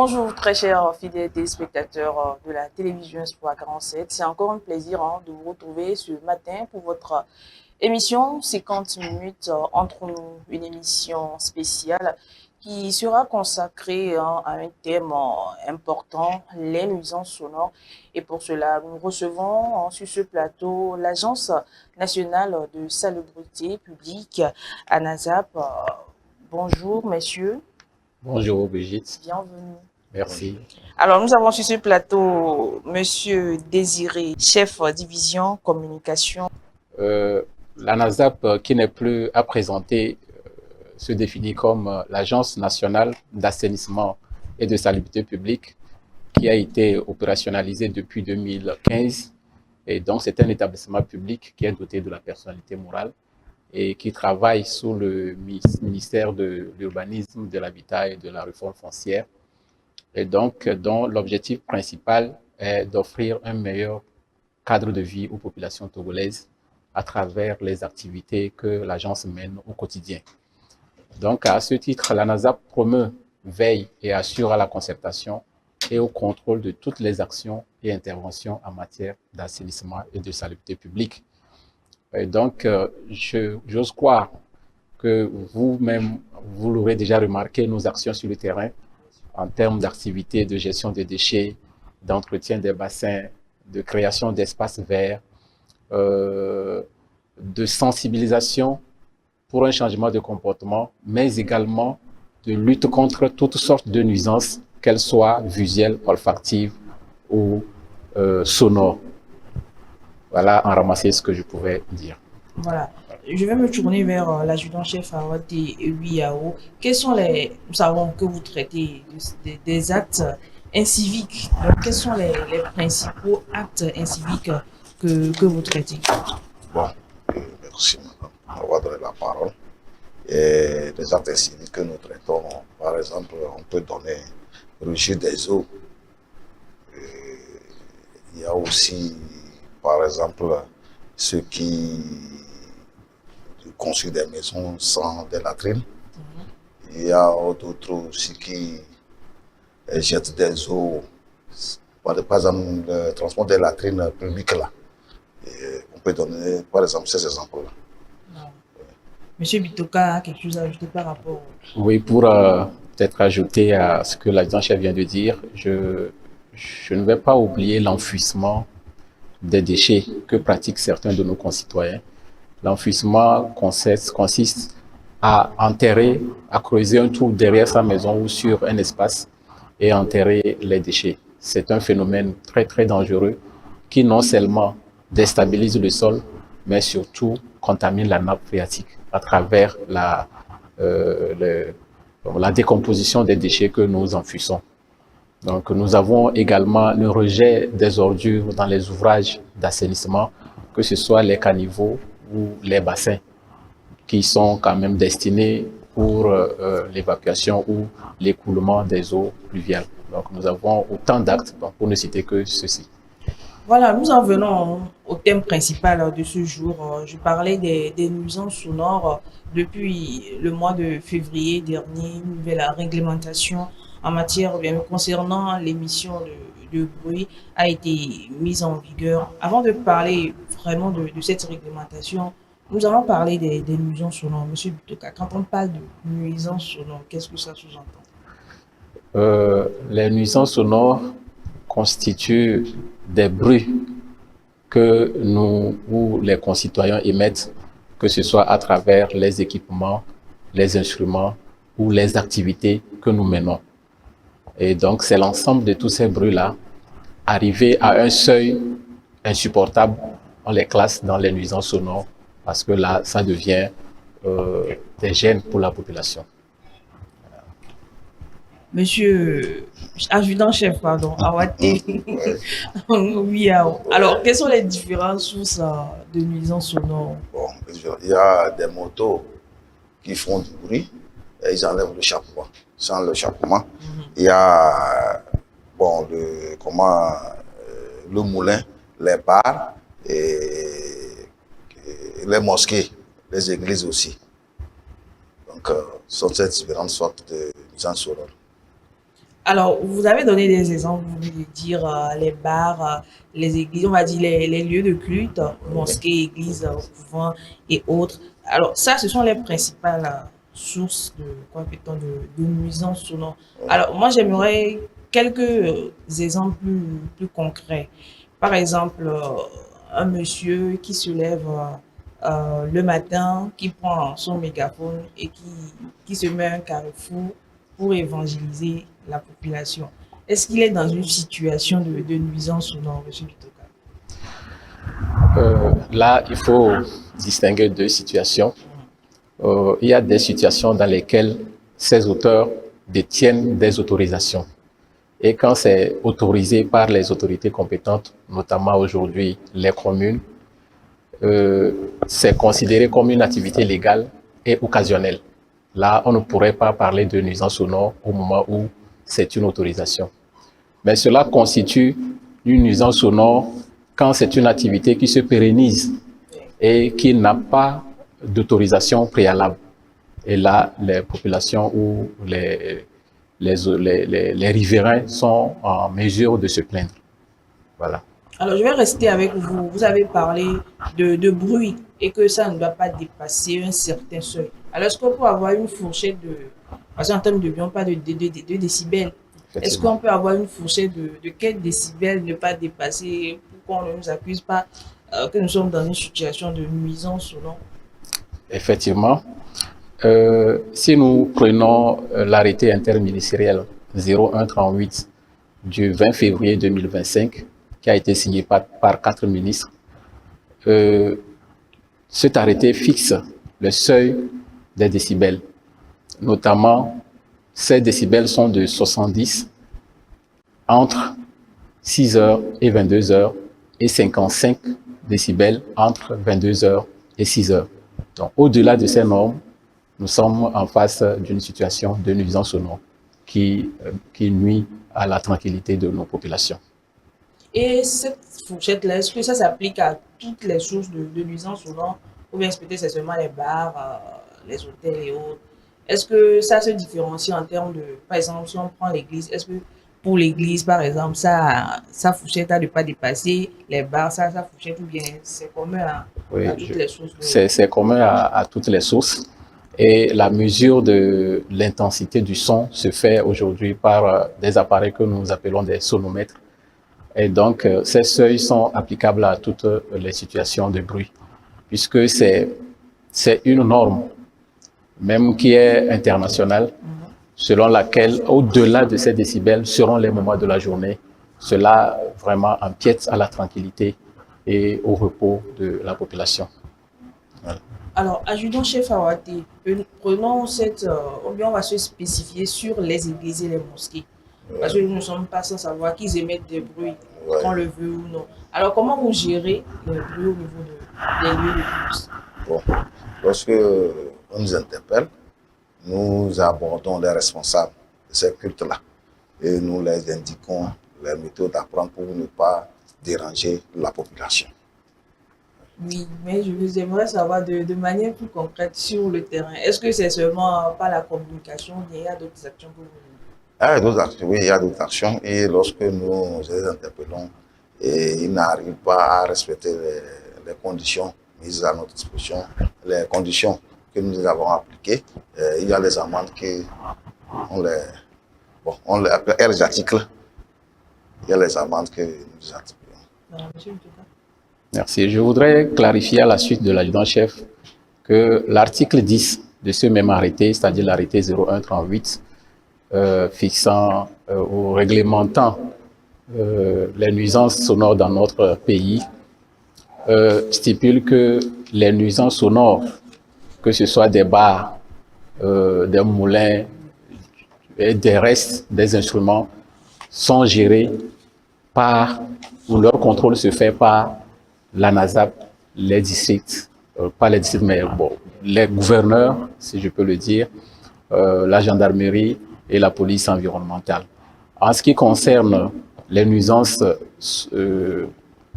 Bonjour très chers fidèles téléspectateurs de la télévision Espoir 47. C'est encore un plaisir de vous retrouver ce matin pour votre émission 50 minutes entre nous, une émission spéciale qui sera consacrée à un thème important, les nuisances sonores. Et pour cela, nous recevons sur ce plateau l'Agence nationale de salubrité publique, ANASAP. Bonjour messieurs, Bonjour Brigitte, bienvenue. merci. Alors, nous avons sur ce plateau Monsieur Désiré, chef division communication. Euh, la NASAP, qui n'est plus à présenter, se définit comme l'Agence nationale d'assainissement et de salubrité publique qui a été opérationnalisée depuis 2015. Et donc, c'est un établissement public qui est doté de la personnalité morale et qui travaille sous le ministère de l'Urbanisme, de l'Habitat et de la Réforme foncière. Et donc, dont l'objectif principal est d'offrir un meilleur cadre de vie aux populations togolaises à travers les activités que l'agence mène au quotidien. Donc, à ce titre, la NASAP promeut, veille et assure à la concertation et au contrôle de toutes les actions et interventions en matière d'assainissement et de salubrité publique. Et donc, j'ose croire que vous-même, vous l'aurez déjà remarqué, nos actions sur le terrain en termes d'activités de gestion des déchets, d'entretien des bassins, de création d'espaces verts, de sensibilisation pour un changement de comportement, mais également de lutte contre toutes sortes de nuisances, qu'elles soient visuelles, olfactives ou sonores. Voilà, en ramasser ce que je pouvais dire. Voilà. Je vais me tourner vers l'adjudant-chef Awate Wiao. Quels sont nous savons que vous traitez des actes inciviques. Donc, quels sont les principaux actes inciviques que vous traitez? Bon, merci d'avoir donné la parole. Et les actes civiques que nous traitons, par exemple, on peut donner rejet des eaux. Il y a aussi, par exemple, ceux qui construisent des maisons sans des latrines. Il y a d'autres aussi qui jettent des eaux, par exemple, le transport des latrines publiques là. Et on peut donner, par exemple, ces exemples-là. Monsieur Bitoka a quelque chose à ajouter par rapport. Oui, pour peut-être ajouter à ce que l'adjudant-chef vient de dire, je ne vais pas oublier l'enfouissement des déchets que pratiquent certains de nos concitoyens. L'enfouissement consiste à enterrer, à creuser un trou derrière sa maison ou sur un espace et enterrer les déchets. C'est un phénomène très très dangereux qui non seulement déstabilise le sol, mais surtout contamine la nappe phréatique à travers la décomposition des déchets que nous enfouissons. Donc, nous avons également le rejet des ordures dans les ouvrages d'assainissement, que ce soit les caniveaux ou les bassins, qui sont quand même destinés pour l'évacuation ou l'écoulement des eaux pluviales. Donc, nous avons autant d'actes, pour ne citer que ceci. Voilà, nous en venons au thème principal de ce jour. Je parlais des nuisances sonores. Depuis le mois de février dernier, une nouvelle réglementation en matière, bien concernant l'émission de bruit a été mise en vigueur. Avant de parler vraiment de cette réglementation, nous allons parler des nuisances sonores. Monsieur Butoka, quand on parle de nuisances sonores, qu'est-ce que ça sous-entend? Les nuisances sonores constituent des bruits que nous ou les concitoyens émettent, que ce soit à travers les équipements, les instruments ou les activités que nous menons. Et donc, c'est l'ensemble de tous ces bruits-là, arrivés à un seuil insupportable, on les classe dans les nuisances sonores, parce que là, ça devient des gênes pour la population. Monsieur adjudant-chef, pardon, Awate. Oui, alors, quelles sont les différentes sources de nuisances sonores? Bon, il y a des motos qui font du bruit et ils enlèvent le chapeau. Sans le chapeau, il y a bon, le moulin, les bars et les mosquées, les églises aussi. Donc, ce sont ces différentes sortes de nuisances sonores. Alors, vous avez donné des exemples, vous venez de dire les bars, les églises, on va dire les lieux de culte, Oui. mosquées, églises, couvents et autres. Alors, ça, ce sont les principales sources de, quoi peut-on, de nuisances sonores. Oui. Alors, moi, j'aimerais quelques exemples plus concrets. Par exemple, un monsieur qui se lève le matin, qui prend son mégaphone et qui se met à un carrefour pour évangéliser la population. Est-ce qu'il est dans une situation de nuisance sonore, M. Bitoka? Là, il faut distinguer deux situations. Il y a des situations dans lesquelles ces auteurs détiennent des autorisations. Et quand c'est autorisé par les autorités compétentes, notamment aujourd'hui les communes, c'est considéré comme une activité légale et occasionnelle. Là, on ne pourrait pas parler de nuisance sonore au moment où c'est une autorisation. Mais cela constitue une nuisance sonore quand c'est une activité qui se pérennise et qui n'a pas d'autorisation préalable. Et là, les populations ou les riverains sont en mesure de se plaindre. Voilà. Alors, je vais rester avec vous. Vous avez parlé de bruit et que ça ne doit pas dépasser un certain seuil. Alors, est-ce qu'on peut avoir une fourchette de... Parce qu'en termes de bruit, on parle de décibels. Est-ce Effectivement. qu'on peut avoir une fourchette de quel décibel ne pas dépasser pour qu'on ne nous accuse pas que nous sommes dans une situation de nuisance sonore? Effectivement. Si nous prenons l'arrêté interministériel 0138 du 20 février 2025, qui a été signé par 4 ministres, cet arrêté fixe le seuil des décibels. Notamment, ces décibels sont de 70 entre 6 heures et 22 heures et 55 décibels entre 22 heures et 6 heures. Donc, au-delà de ces normes, nous sommes en face d'une situation de nuisance sonore qui nuit à la tranquillité de nos populations. Et cette fourchette-là, est-ce que ça s'applique à toutes les sources de nuisance sonore ou bien peut-être c'est seulement les bars, les hôtels et autres? Est-ce que ça se différencie en termes de, par exemple, si on prend l'église, est-ce que pour l'église, par exemple, ça fourchette à ne pas dépasser les bars, ça fourchette ou bien c'est commun Oui, à toutes les sources c'est commun à toutes les sources. Et la mesure de l'intensité du son se fait aujourd'hui par des appareils que nous appelons des sonomètres. Et donc, ces seuils sont applicables à toutes les situations de bruit, puisque c'est une norme, même qui est internationale, selon laquelle, au-delà de ces décibels, seront les moments de la journée. Cela vraiment empiète à la tranquillité et au repos de la population. Voilà. Alors, adjudant-chef Awate, prenons cette, ou bien on va se spécifier sur les églises et les mosquées. Parce que nous ne sommes pas sans savoir qu'ils émettent des bruits, qu'on le veut ou non. Alors, comment vous gérez les bruits au niveau des lieux de culte? Bon, lorsque on nous interpelle, nous abordons les responsables de ces cultes-là et nous les indiquons les méthodes à prendre pour ne pas déranger la population. Oui, mais j'aimerais savoir de manière plus concrète sur le terrain. Est-ce que c'est seulement par la communication ou il y a d'autres actions que vous menez? Il y a d'autres actions, oui, il y a d'autres actions et lorsque nous les interpellons et ils n'arrivent pas à respecter les conditions mises à notre disposition, les conditions que nous avons appliquées, il y a les amendes qui on les appelle les articles. Il y a les amendes que nous attribuons. Monsieur Mtoka. Merci. Je voudrais clarifier à la suite de l'adjudant-chef que l'article 10 de ce même arrêté, c'est-à-dire l'arrêté 0138, fixant ou réglementant les nuisances sonores dans notre pays, stipule que les nuisances sonores, que ce soit des bars, des moulins et des restes des instruments, sont gérés par, ou leur contrôle se fait par l'ANASAP, les districts, pas les districts, mais bon, les gouverneurs, si je peux le dire, la gendarmerie et la police environnementale. En ce qui concerne les nuisances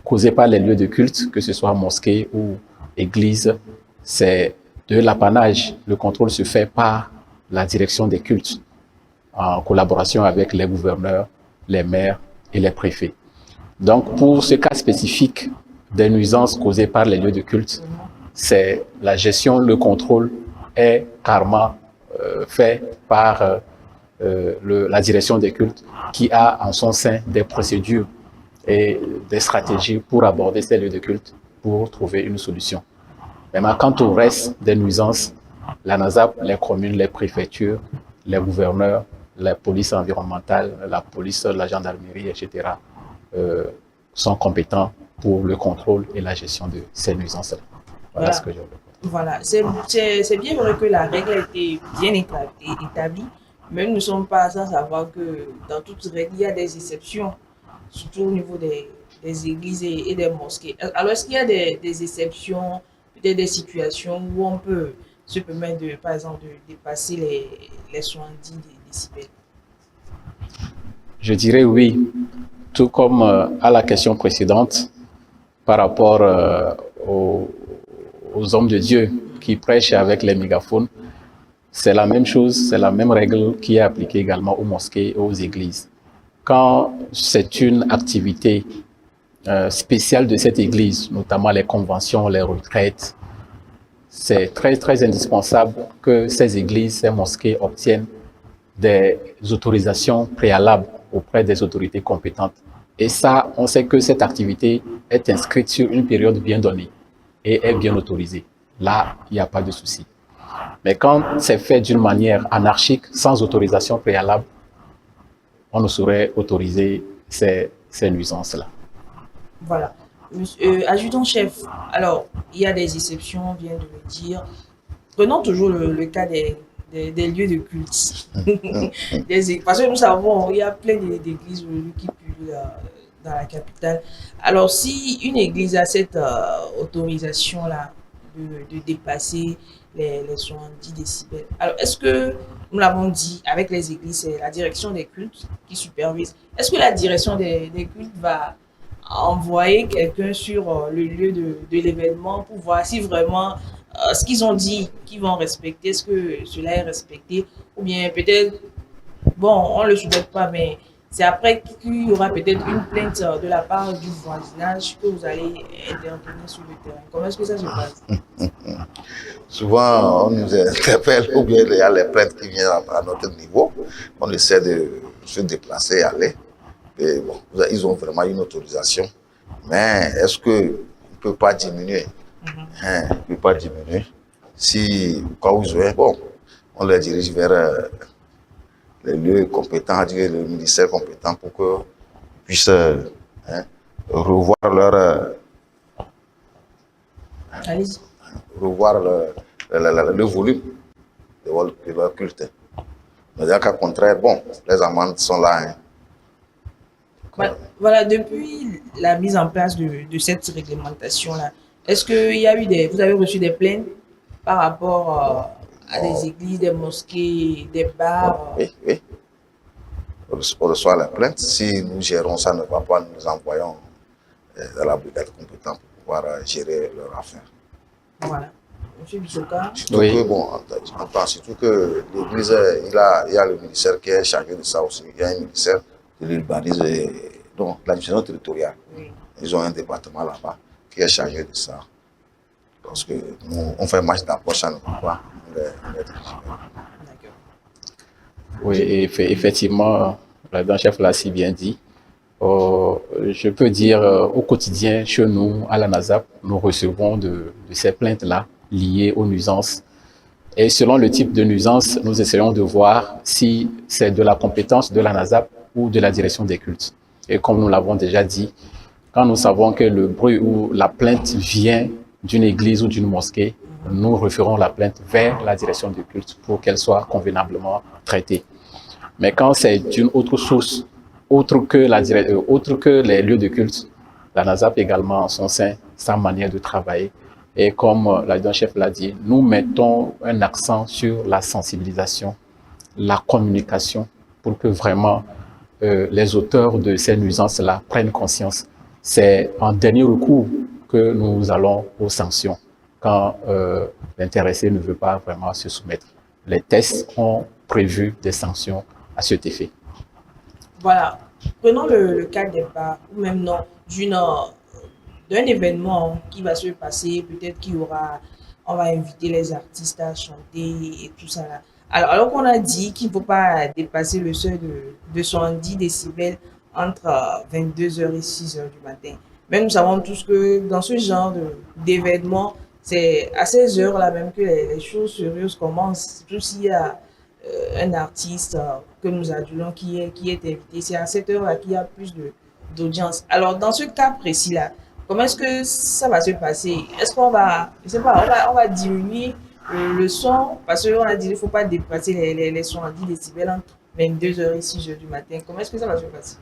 causées par les lieux de culte, que ce soit mosquée ou église, c'est de l'apanage. Le contrôle se fait par la direction des cultes. en collaboration avec les gouverneurs, les maires et les préfets. Donc, pour ce cas spécifique des nuisances causées par les lieux de culte, c'est la gestion, le contrôle est carrément fait par la direction des cultes qui a en son sein des procédures et des stratégies pour aborder ces lieux de culte pour trouver une solution. Maintenant, quant au reste des nuisances, la NASAP, les communes, les préfectures, les gouverneurs, la police environnementale, la police, la gendarmerie, etc., sont compétents pour le contrôle et la gestion de ces nuisances-là. Voilà ce que je veux dire. Voilà, c'est bien vrai que la règle a été bien établie, mais nous ne sommes pas sans savoir que dans toute règle, il y a des exceptions, surtout au niveau des églises et des mosquées. Alors, est-ce qu'il y a des exceptions, peut-être des situations où on peut se permettre, par exemple, de dépasser les 70 décibels? Je dirais oui, tout comme à la question précédente par rapport aux hommes de Dieu qui prêchent avec les mégaphones. C'est la même chose, c'est la même règle qui est appliquée également aux mosquées et aux églises. Quand c'est une activité spéciale de cette église, notamment les conventions, les retraites, c'est très indispensable que ces églises, ces mosquées obtiennent des autorisations préalables auprès des autorités compétentes. Et ça, on sait que cette activité est inscrite sur une période bien donnée et est bien autorisée. Là, il n'y a pas de souci. Mais quand c'est fait d'une manière anarchique, sans autorisation préalable, on ne saurait autoriser ces nuisances-là. Voilà. Adjudant-chef, alors, il y a des exceptions, on vient de le dire. Prenons toujours le cas des lieux de culte. Parce que nous savons, il y a plein d'églises qui pullulent dans la capitale. Alors, si une église a cette autorisation-là de dépasser les 70 décibels, alors est-ce que, nous l'avons dit, avec les églises, c'est la direction des cultes qui supervise. Est-ce que la direction des cultes va envoyer quelqu'un sur le lieu de l'événement pour voir si vraiment ce qu'ils ont dit qu'ils vont respecter, est-ce que cela est respecté, ou bien peut-être, bon, on ne le souhaite pas, mais c'est après qu'il y aura peut-être une plainte de la part du voisinage que vous allez intervenir sur le terrain. Comment est-ce que ça se passe? Souvent, on nous interpelle, ou bien il y a les plaintes qui viennent à notre niveau, on essaie de se déplacer, aller. Et bon, ils ont vraiment une autorisation, mais est-ce qu'on ne peut pas diminuer? On ne peut pas diminuer. Si, quand vous jouez, bon, on les dirige vers les lieux compétents, le ministère compétent pour qu'ils puissent revoir le volume de leur culte. Mais dans le cas contraire, bon, les amendes sont là. Voilà, depuis la mise en place de cette réglementation-là, est-ce qu'il y a eu vous avez reçu des plaintes par rapport à des églises, des mosquées, des bars? Oui. On reçoit la plainte. Si nous gérons ça, ne va pas, nous envoyons dans la brigade compétente pour pouvoir gérer leur affaire. Voilà. Monsieur Bissoka. Surtout que l'église, il y a le ministère qui est chargé de ça aussi. Il y a un ministère de l'urbanisme et donc l'administration territoriale. Oui. Ils ont un département là-bas qui est chargé de ça. Parce que nous, on fait un match d'approche, ça ne peut pas être Oui, effectivement, le chef l'a si bien dit. Je peux dire au quotidien, chez nous, à la NASAP, nous recevons de ces plaintes-là liées aux nuisances. Et selon le type de nuisance, nous essayons de voir si c'est de la compétence de la NASAP ou de la direction des cultes. Et comme nous l'avons déjà dit, quand nous savons que le bruit ou la plainte vient d'une église ou d'une mosquée, nous référons la plainte vers la direction du culte pour qu'elle soit convenablement traitée. Mais quand c'est d'une autre source, autre que les lieux de culte, la NASAP également en son sein, sa manière de travailler. Et comme l'adjudant-chef l'a dit, nous mettons un accent sur la sensibilisation, la communication, pour que vraiment les auteurs de ces nuisances-là prennent conscience. C'est en dernier recours que nous allons aux sanctions quand l'intéressé ne veut pas vraiment se soumettre. Les tests ont prévu des sanctions à cet effet. Voilà. Prenons le cas des bars, ou même non, d'un événement qui va se passer, peut-être qu'il y aura, on va inviter les artistes à chanter et tout ça là. Alors qu'on a dit qu'il ne faut pas dépasser le seuil de 70 décibels entre 22 heures et 6 heures du matin. Mais nous savons tous que dans ce genre d'événement, c'est à ces heures-là même que les choses sérieuses commencent. Surtout s'il y a un artiste que nous adulons qui est invité. C'est à cette heure-là qu'il y a plus d'audience. Alors, dans ce cas précis-là, comment est-ce que ça va se passer? Est-ce qu'on va, je sais pas, on va diminuer le son parce qu'on a dit qu'il ne faut pas dépasser les 70 décibels entre 22 heures et 6 heures du matin. Comment est-ce que ça va se passer?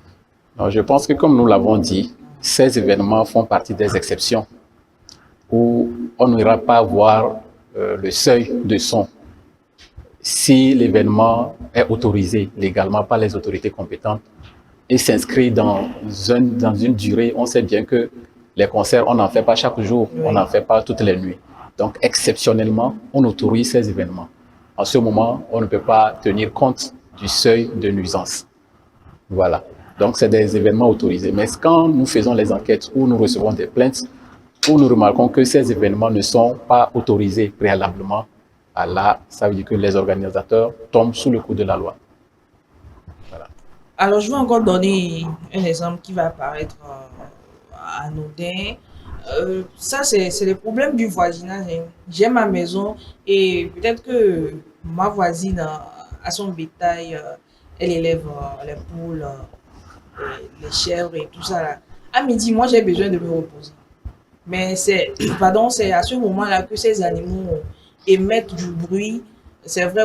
Alors, je pense que comme nous l'avons dit, ces événements font partie des exceptions où on n'ira pas voir le seuil de son si l'événement est autorisé légalement par les autorités compétentes et s'inscrit dans une durée. On sait bien que les concerts, on n'en fait pas chaque jour, on n'en fait pas toutes les nuits. Donc, exceptionnellement, on autorise ces événements. En ce moment, on ne peut pas tenir compte du seuil de nuisance. Voilà. Donc, c'est des événements autorisés. Mais quand nous faisons les enquêtes où nous recevons des plaintes, où nous remarquons que ces événements ne sont pas autorisés préalablement, là, ça veut dire que les organisateurs tombent sous le coup de la loi. Voilà. Alors, je vais encore donner un exemple qui va paraître anodin. Ça, c'est le problème du voisinage, hein. J'ai ma maison et peut-être que ma voisine a son bétail, elle élève les poules, les chèvres et tout ça là. À midi, moi, j'ai besoin de me reposer. Mais c'est à ce moment-là que ces animaux émettent du bruit. C'est vrai,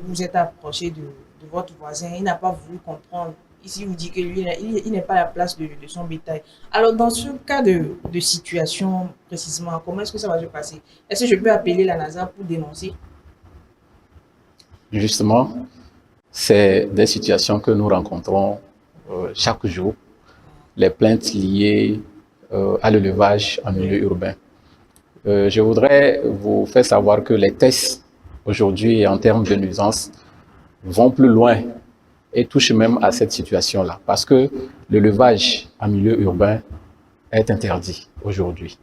vous êtes approché de votre voisin, il n'a pas voulu comprendre. Ici, vous dit que lui, il n'est pas à la place de son bétail. Alors, dans ce cas de situation, précisément, comment est-ce que ça va se passer? Est-ce que je peux appeler la NASA pour dénoncer? Justement, c'est des situations que nous rencontrons chaque jour. Les plaintes liées à l'élevage en milieu urbain. Je voudrais vous faire savoir que les tests aujourd'hui en termes de nuisance vont plus loin et touchent même à cette situation-là parce que l'élevage en milieu urbain est interdit aujourd'hui.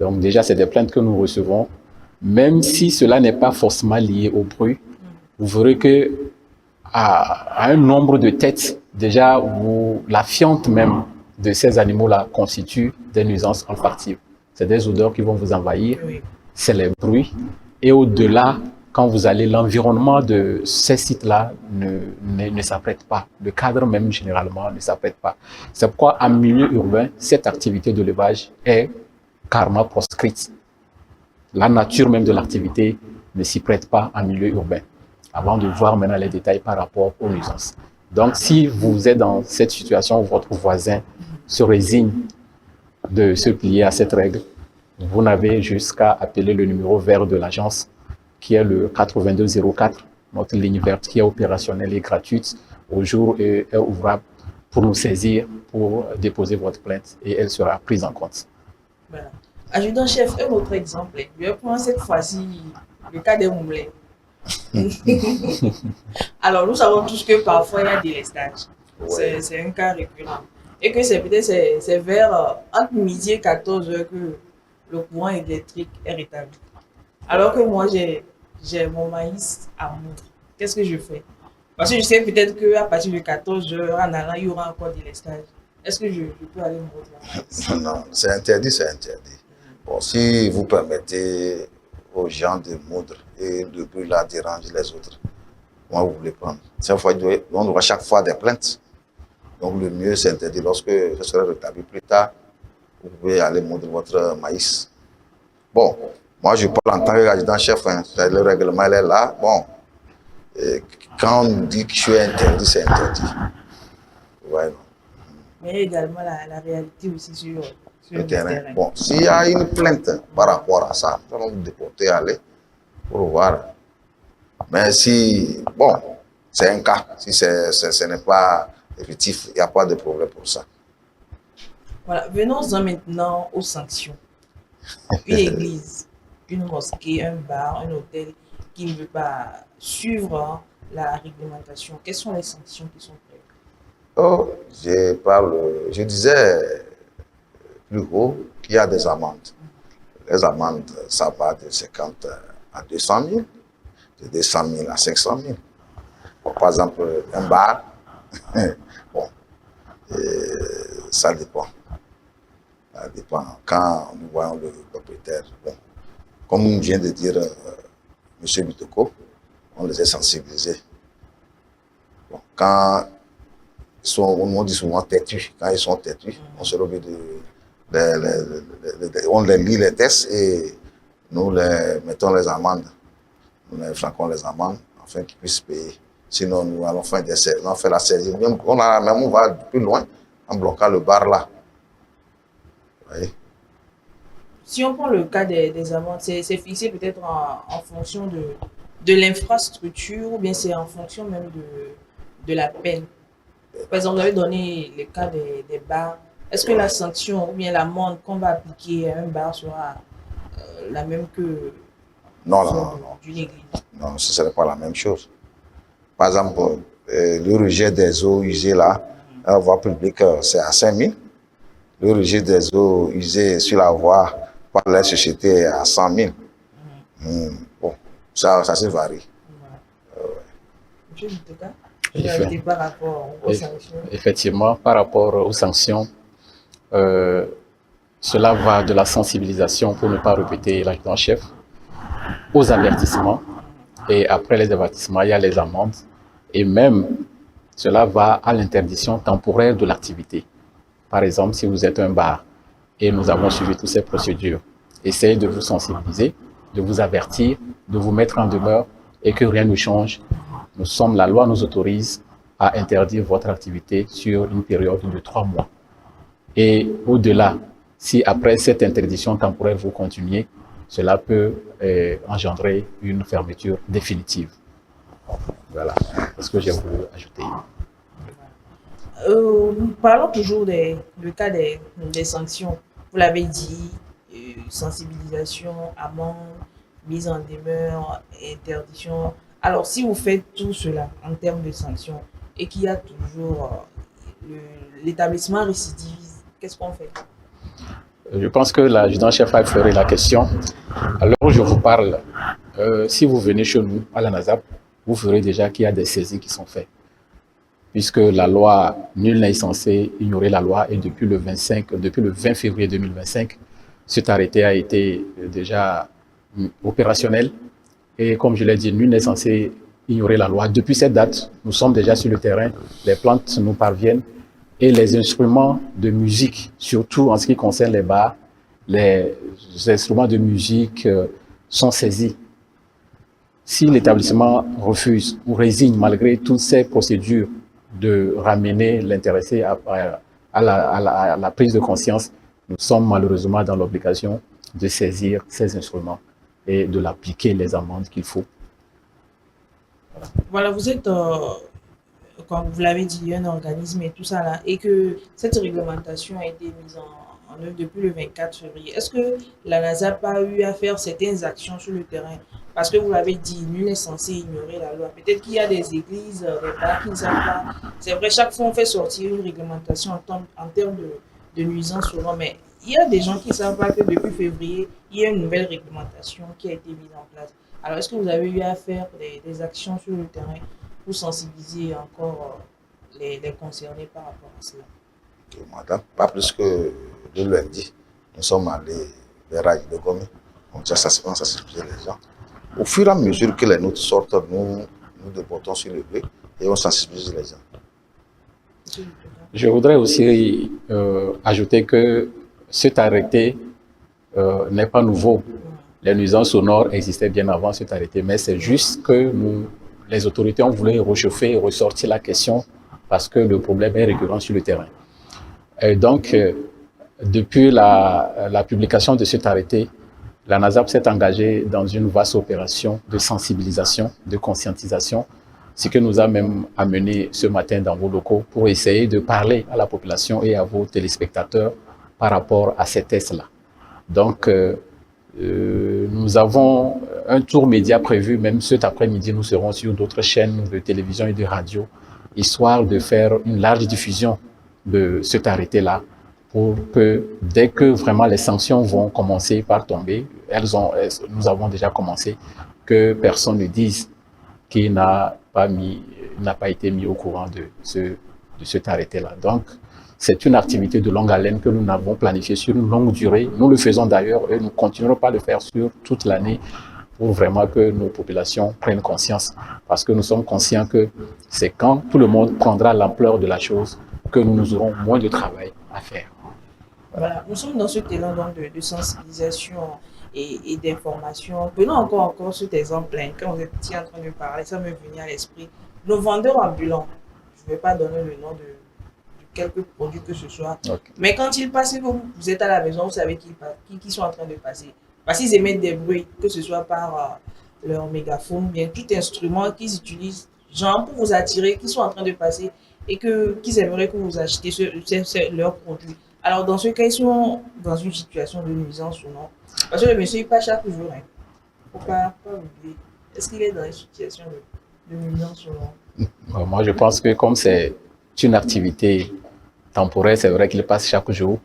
Donc déjà, c'est des plaintes que nous recevons. Même si cela n'est pas forcément lié au bruit, vous verrez que à un nombre de têtes, déjà, la fiente même de ces animaux-là constitue des nuisances olfactives. C'est des odeurs qui vont vous envahir, Oui. c'est les bruits. Et au-delà, quand vous allez, l'environnement de ces sites-là ne s'apprête pas. Le cadre même, généralement, ne s'apprête pas. C'est pourquoi, en milieu urbain, cette activité d'élevage est carrément proscrite. La nature même de l'activité ne s'y prête pas en milieu urbain. Avant de voir maintenant les détails par rapport aux nuisances. Donc, si vous êtes dans cette situation où votre voisin se résigne de se plier à cette règle, vous n'avez jusqu'à appeler le numéro vert de l'agence, qui est le 8204, notre ligne verte qui est opérationnelle et gratuite au jour et heure ouvrable pour nous saisir, pour déposer votre plainte et elle sera prise en compte. Voilà. Adjudant-chef, un autre exemple. Je vais prendre cette fois-ci le cas des moulins. Alors, nous savons tous que parfois il y a des délestage. Ouais. C'est un cas récurrent. Et que c'est vers entre midi et 14 heures que le courant électrique est rétabli. Alors que moi, j'ai mon maïs à moudre. Qu'est-ce que je fais? Parce que je sais peut-être qu'à partir de 14 heures, en allant, il y aura encore des délestage. Est-ce que je peux aller me retrouver? Non, c'est interdit, c'est interdit. Bon, si vous permettez aux gens de moudre et le bruit là dérange les autres, moi vous voulez prendre. Cette fois, on aura chaque fois des plaintes. Donc le mieux c'est interdit. Lorsque ce sera rétabli plus tard, vous pouvez aller moudre votre maïs. Bon, moi je parle en tant qu'adjudant-chef, hein. Le règlement il est là. Bon, et quand on dit que je suis interdit, c'est interdit. Ouais, non. Mais également la réalité aussi sur Le terrain. Bon, s'il y a une plainte par rapport à ça, nous allons vous déporter, aller pour voir. Mais si, bon, c'est un cas, si ce n'est pas effectif, il n'y a pas de problème pour ça. Voilà, venons-en maintenant aux sanctions. Une église, une mosquée, un bar, un hôtel qui ne veut pas suivre la réglementation, quelles sont les sanctions qui sont prévues? Oh, je disais plus haut qu'il y a des amendes. Les amendes, ça va de 50 à 200 000, de 200 000 à 500 000. Bon, par exemple, un bar, bon, ça dépend. Ça dépend. Quand nous voyons le propriétaire, bon, comme vient de dire M. Bitoko, on les a sensibilisés. Bon, quand ils sont, on dit souvent têtus, quand ils sont têtus, on se lève on les lit les tests et nous les mettons les amendes. Nous les flanquons les amendes afin qu'ils puissent payer. Sinon, nous allons faire la saisie. On va plus loin en bloquant le bar là. Vous voyez? Si on prend le cas des amendes, c'est fixé peut-être en fonction de l'infrastructure ou bien c'est en fonction même de la peine. Par exemple, vous avez donné le cas des bars. Est-ce que la sanction ou bien l'amende qu'on va appliquer à un bar sera la même que Non. d'une église? Non, ce ne serait pas la même chose. Par exemple, le rejet des eaux usées là, la voie publique, c'est à 5 000. Le rejet des eaux usées sur la voie par les sociétés est à 100 000. Bon, ça se varie. Monsieur Biteka, vous avez dit par rapport aux sanctions? Effectivement, par rapport aux sanctions, cela va de la sensibilisation, pour ne pas répéter l'adjudant-chef, aux avertissements. Et après les avertissements, il y a les amendes. Et même, cela va à l'interdiction temporaire de l'activité. Par exemple, si vous êtes un bar et nous avons suivi toutes ces procédures, essayez de vous sensibiliser, de vous avertir, de vous mettre en demeure et que rien ne change. La loi nous autorise à interdire votre activité sur une période de 3 mois. Et au-delà, si après cette interdiction temporaire vous continuez, cela peut engendrer une fermeture définitive. Voilà ce que j'ai voulu ajouter. Parlons toujours du cas des sanctions. Vous l'avez dit, sensibilisation, amende, mise en demeure, interdiction. Alors, si vous faites tout cela en termes de sanctions et qu'il y a toujours l'établissement récidiviste, qu'est-ce qu'on fait? Je pense que l'adjudant-chef a effleuré la question. Alors, je vous parle. Si vous venez chez nous à la NASAP, vous verrez déjà qu'il y a des saisies qui sont faites. Puisque la loi, nul n'est censé ignorer la loi, et depuis le 20 février 2025, cet arrêté a été déjà opérationnel. Et comme je l'ai dit, nul n'est censé ignorer la loi. Depuis cette date, nous sommes déjà sur le terrain, les plaintes nous parviennent et les instruments de musique, surtout en ce qui concerne les bars, les instruments de musique sont saisis. Si l'établissement refuse ou résigne malgré toutes ces procédures de ramener l'intéressé à la prise de conscience, nous sommes malheureusement dans l'obligation de saisir ces instruments et de l'appliquer les amendes qu'il faut. Voilà, vous êtes, comme vous l'avez dit, un organisme et tout ça là, et que cette réglementation a été mise en œuvre depuis le 24 février. Est-ce que la NASAP a eu à faire certaines actions sur le terrain? Parce que vous l'avez dit, nul n'est censé ignorer la loi. Peut-être qu'il y a des églises, des bars qui ne savent pas. C'est vrai, chaque fois on fait sortir une réglementation en termes de nuisance souvent, mais il y a des gens qui ne savent pas que depuis février, il y a une nouvelle réglementation qui a été mise en place. Alors, est-ce que vous avez eu à faire des actions sur le terrain pour sensibiliser encore les concernés par rapport à cela? Madame, pas plus que le lundi, nous sommes allés vers Raï de Gomé. On a sensibilisé les gens. Au fur et à mesure que les notes sortent, nous débordons sur le blé et on sensibilise les gens. Je voudrais aussi ajouter que cet arrêté n'est pas nouveau. Les nuisances sonores existaient bien avant cet arrêté, mais c'est juste que les autorités ont voulu réchauffer et ressortir la question parce que le problème est récurrent sur le terrain. Et donc, depuis la publication de cet arrêté, la NASAP s'est engagée dans une vaste opération de sensibilisation, de conscientisation, ce que nous a même amené ce matin dans vos locaux pour essayer de parler à la population et à vos téléspectateurs par rapport à ces tests-là. Donc, nous avons un tour média prévu, même cet après-midi, nous serons sur d'autres chaînes de télévision et de radio, histoire de faire une large diffusion de cet arrêté-là, pour que dès que vraiment les sanctions vont commencer par tomber, nous avons déjà commencé, que personne ne dise qu'il n'a pas été mis au courant de cet arrêté-là. Donc, c'est une activité de longue haleine que nous avons planifiée sur une longue durée. Nous le faisons d'ailleurs et nous continuerons pas à le faire sur toute l'année pour vraiment que nos populations prennent conscience. Parce que nous sommes conscients que c'est quand tout le monde prendra l'ampleur de la chose que nous aurons moins de travail à faire. Voilà, nous sommes dans ce élan donc de sensibilisation et d'information. Prenons encore cet exemple, hein, quand vous étiez en train de parler, ça me venait à l'esprit. Nos vendeurs ambulants, je ne vais pas donner le nom de quelques produits que ce soit, Okay. Mais quand ils passent, vous êtes à la maison, vous savez qu'ils sont en train de passer. Parce qu'ils émettent des bruits, que ce soit par leur mégaphone, bien tout instrument qu'ils utilisent, genre pour vous attirer, qu'ils sont en train de passer et qu'ils aimeraient que vous achetiez leurs produits. Alors, dans ce cas, ils sont dans une situation de nuisance ou non. Parce que le monsieur, il passe chaque jour. Il ne faut pas oublier. Est-ce qu'il est dans une situation de nuisance ou non? Moi, je pense que comme c'est une activité temporaire, c'est vrai qu'il passe chaque jour.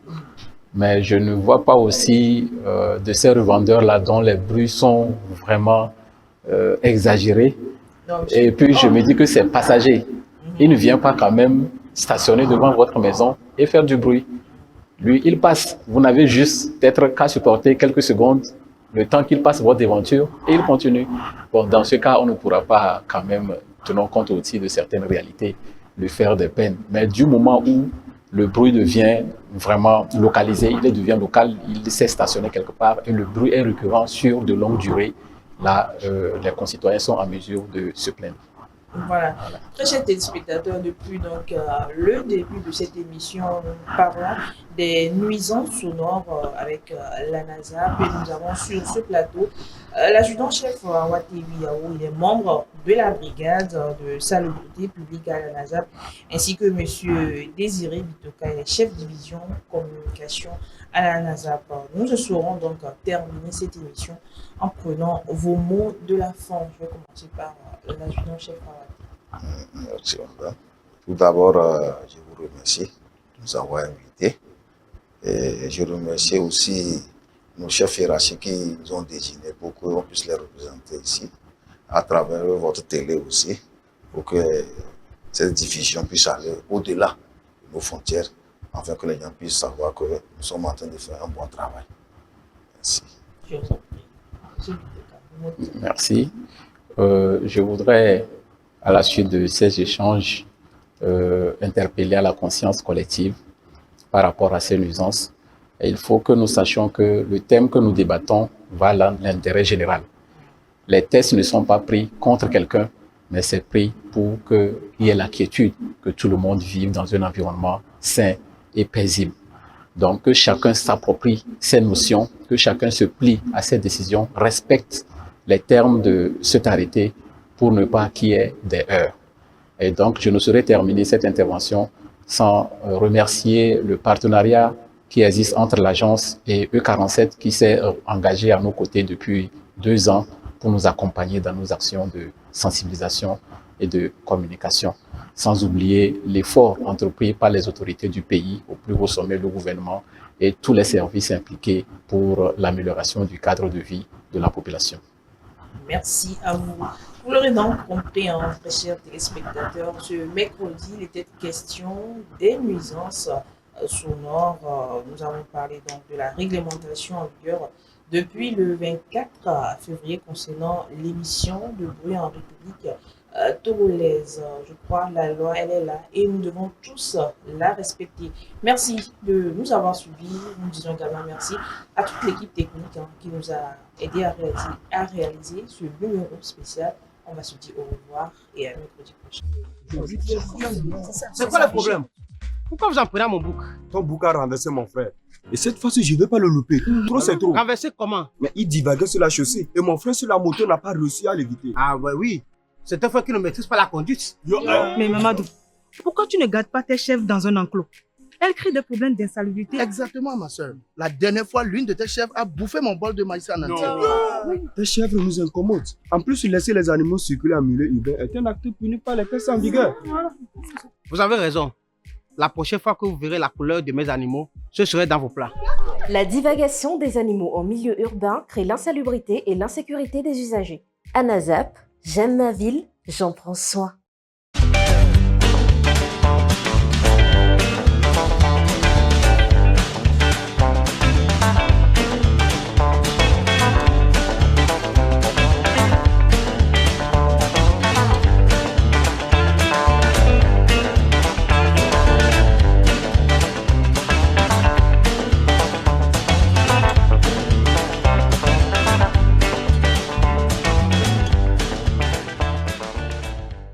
Mais je ne vois pas aussi de ces revendeurs-là dont les bruits sont vraiment exagérés. Non, Et puis, je me dis que c'est passager. Il ne vient pas quand même stationner devant votre maison et faire du bruit. Lui, il passe. Vous n'avez juste peut-être qu'à supporter quelques secondes, le temps qu'il passe votre devanture, et il continue. Bon, dans ce cas, on ne pourra pas quand même, tenant compte aussi de certaines réalités, lui faire des peines. Mais du moment où le bruit devient vraiment localisé, il devient local, il s'est stationné quelque part, et le bruit est récurrent sur de longues durées, là, les concitoyens sont en mesure de se plaindre. Voilà. Très chers téléspectateurs, depuis donc, le début de cette émission, nous parlons des nuisances sonores avec la NASA. Puis nous avons sur ce plateau l'adjudant-chef Watewi Yao, il est membre de la brigade de salubrité publique à la NASA, ainsi que M. Désiré Bitoka, il est chef division communication à la NASA. Nous saurons donc terminer cette émission en prenant vos mots de la fin. Je vais commencer par l'adjudant-chef Watewi. Merci, madame. Tout d'abord, je vous remercie de nous avoir invités. Et je remercie aussi nos chefs hiérarchiques qui nous ont désigné pour qu'on puisse les représenter ici, à travers votre télé aussi, pour que cette diffusion puisse aller au-delà de nos frontières, afin que les gens puissent savoir que nous sommes en train de faire un bon travail. Merci. Je vous en prie. Merci. Je voudrais, à la suite de ces échanges, interpeller à la conscience collective par rapport à ces nuisances. Et il faut que nous sachions que le thème que nous débattons va à l'intérêt général. Les tests ne sont pas pris contre quelqu'un, mais c'est pris pour qu'il y ait la quiétude, que tout le monde vive dans un environnement sain et paisible. Donc que chacun s'approprie ces notions, que chacun se plie à ces décisions, respecte les termes de cet arrêté pour ne pas qu'il y ait des heurts. Et donc je ne saurais terminer cette intervention sans remercier le partenariat qui existe entre l'agence et E47 qui s'est engagé à nos côtés depuis 2 ans pour nous accompagner dans nos actions de sensibilisation et de communication. Sans oublier l'effort entrepris par les autorités du pays, au plus haut sommet du gouvernement et tous les services impliqués pour l'amélioration du cadre de vie de la population. Merci à vous. Vous l'aurez donc compris, très chers téléspectateurs, ce mercredi, il était question des nuisances sonores. Nous avons parlé donc de la réglementation en vigueur depuis le 24 février concernant l'émission de bruit en République togolaise. Je crois la loi, elle est là et nous devons tous la respecter. Merci de nous avoir suivis. Nous disons également merci à toute l'équipe technique qui nous a aidé à réaliser ce numéro spécial. On va se dire au revoir et à mercredi prochain. C'est quoi le problème? Pourquoi vous en prenez à mon bouc? Ton bouc a renversé mon frère. Et cette fois-ci, je ne vais pas le louper. Trop, c'est trop. Renversé comment? Mais il divaguait sur la chaussée et mon frère sur la moto n'a pas réussi à l'éviter. Ah ouais, oui. C'est un frère qui ne maîtrise pas la conduite. Mais Mamadou, pourquoi tu ne gardes pas tes chefs dans un enclos? Elle crée des problèmes d'insalubrité. Exactement, ma soeur. La dernière fois, l'une de tes chèvres a bouffé mon bol de maïs en entier. Tes chèvres nous incommodent. En plus, laisser les animaux circuler en milieu urbain est un acte puni par les textes en vigueur. Vous avez raison. La prochaine fois que vous verrez la couleur de mes animaux, ce serait dans vos plats. La divagation des animaux en milieu urbain crée l'insalubrité et l'insécurité des usagers. ANAZAP, j'aime ma ville, j'en prends soin.